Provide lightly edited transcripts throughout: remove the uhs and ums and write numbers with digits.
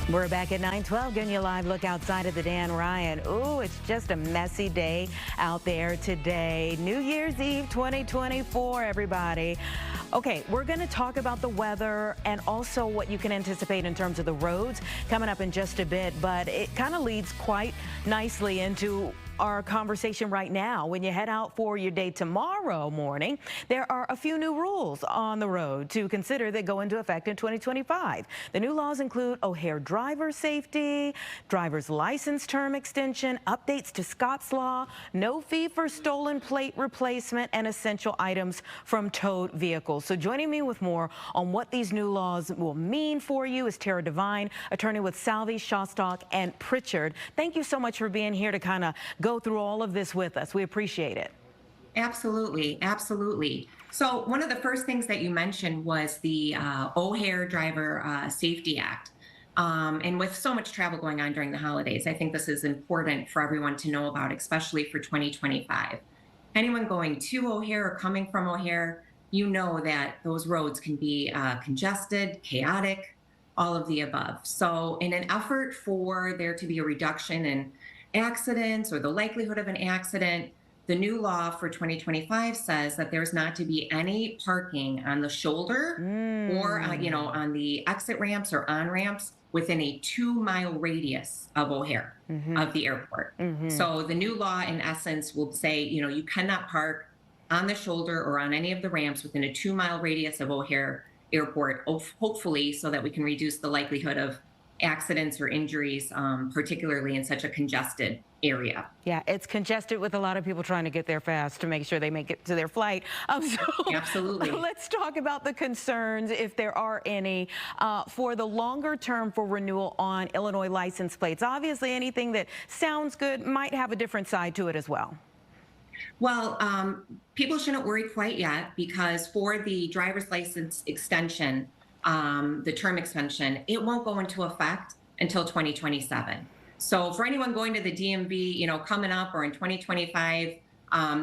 We're back at 9:12, getting you a live look outside of the Dan Ryan. Ooh, it's just a messy day out there today. New Year's Eve 2024, everybody. Okay, we're going to talk about the weather and also what you can anticipate in terms of the roads coming up in just a bit, but it kind of leads quite nicely into our conversation right now. When you head out for your day tomorrow morning, there are a few new rules on the road to consider that go into effect in 2025. The new laws include O'Hare driver safety, driver's license term extension, updates to Scott's Law, no fee for stolen plate replacement, and essential items from towed vehicles. So joining me with more on what these new laws will mean for you is Tara Devine, attorney with Salvey, Shostak, and Pritchard. Thank you so much for being here to kind of go through all of this with us. We appreciate it. Absolutely, absolutely. So one of the first things that you mentioned was the O'Hare Driver Safety Act. And with so much travel going on during the holidays, I think this is important for everyone to know about, especially for 2025. Anyone going to O'Hare or coming from O'Hare, you know that those roads can be congested, chaotic, all of the above. So in an effort for there to be a reduction in accidents or the likelihood of an accident, the new law for 2025 says that there's not to be any parking on the shoulder or on the exit ramps or on ramps within a 2-mile radius of O'Hare, of the airport. So the new law in essence will say, you cannot park on the shoulder or on any of the ramps within a 2-mile radius of O'Hare Airport, hopefully so that we can reduce the likelihood of accidents or injuries, particularly in such a congested area. Yeah, it's congested with a lot of people trying to get there fast to make sure they make it to their flight. Absolutely. Let's talk about the concerns, if there are any, for the longer term for renewal on Illinois license plates. Obviously, anything that sounds good might have a different side to it as well. Well, people shouldn't worry quite yet, because for the driver's license extension, the term extension, it won't go into effect until 2027. So for anyone going to the DMV, coming up or in 2025,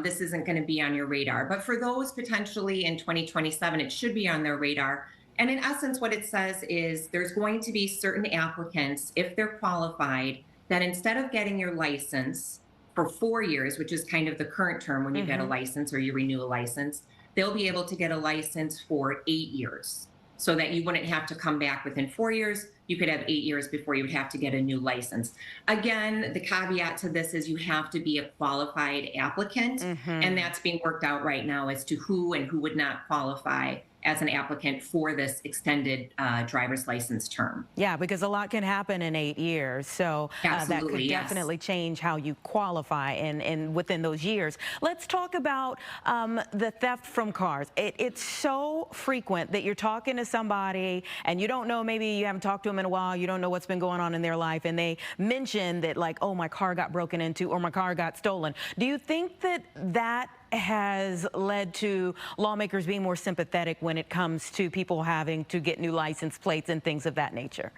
this isn't going to be on your radar. But for those potentially in 2027, it should be on their radar. And in essence, what it says is there's going to be certain applicants, if they're qualified, that instead of getting your license for 4 years, which is kind of the current term when you get a license or you renew a license, they'll be able to get a license for 8 years, so that you wouldn't have to come back within 4 years. You could have 8 years before you would have to get a new license. Again, the caveat to this is you have to be a qualified applicant, and that's being worked out right now as to who and who would not qualify as an applicant for this extended driver's license term. Yeah, because a lot can happen in 8 years. So that could yes. definitely change how you qualify and within those years. Let's talk about the theft from cars. It's so frequent that you're talking to somebody and you don't know, maybe you haven't talked to them in a while, you don't know what's been going on in their life, and they mention that, like, oh, my car got broken into or my car got stolen. Do you think that that has led to lawmakers being more sympathetic when it comes to people having to get new license plates and things of that nature?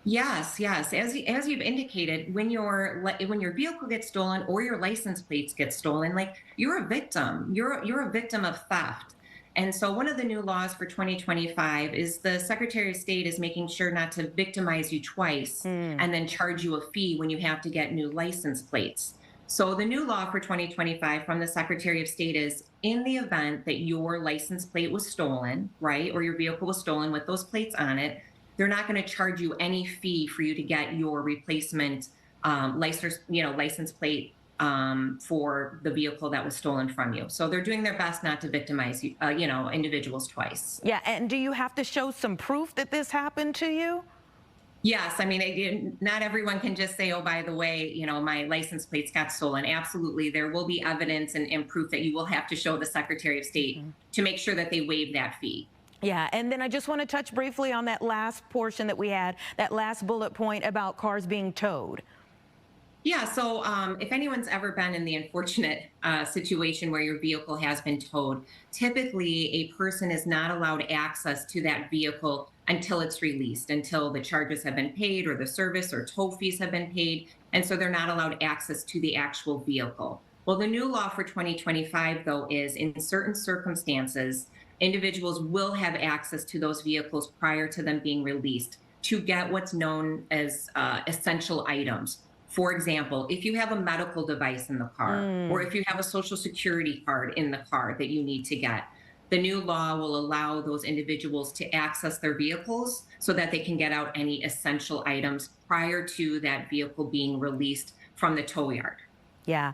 Yes, yes. As you've indicated, when your vehicle gets stolen or your license plates get stolen, like, you're a victim. You're a victim of theft. And so one of the new laws for 2025 is the Secretary of State is making sure not to victimize you twice and then charge you a fee when you have to get new license plates. So the new law for 2025 from the Secretary of State is, in the event that your license plate was stolen, right, or your vehicle was stolen with those plates on it, they're not going to charge you any fee for you to get your replacement license plate for the vehicle that was stolen from you. So they're doing their best not to victimize you, individuals twice. Yeah, and do you have to show some proof that this happened to you? Yes, I mean, not everyone can just say, oh, by the way, my license plates got stolen. Absolutely, there will be evidence and proof that you will have to show the Secretary of State to make sure that they waive that fee. Yeah, and then I just want to touch briefly on that last portion that we had, that last bullet point about cars being towed. Yeah, so if anyone's ever been in the unfortunate situation where your vehicle has been towed, typically a person is not allowed access to that vehicle until it's released, until the charges have been paid or the service or tow fees have been paid. And so they're not allowed access to the actual vehicle. Well, the new law for 2025, though, is in certain circumstances, individuals will have access to those vehicles prior to them being released to get what's known as essential items. For example, if you have a medical device in the car, or if you have a social security card in the car that you need to get, the new law will allow those individuals to access their vehicles so that they can get out any essential items prior to that vehicle being released from the tow yard. Yeah,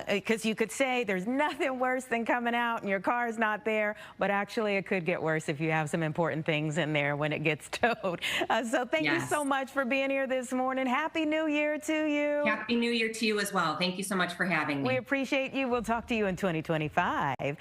because you could say there's nothing worse than coming out and your car's not there, but actually it could get worse if you have some important things in there when it gets towed. So thank you so much for being here this morning. Happy New Year to you. Happy New Year to you as well. Thank you so much for having me. We appreciate you. We'll talk to you in 2025.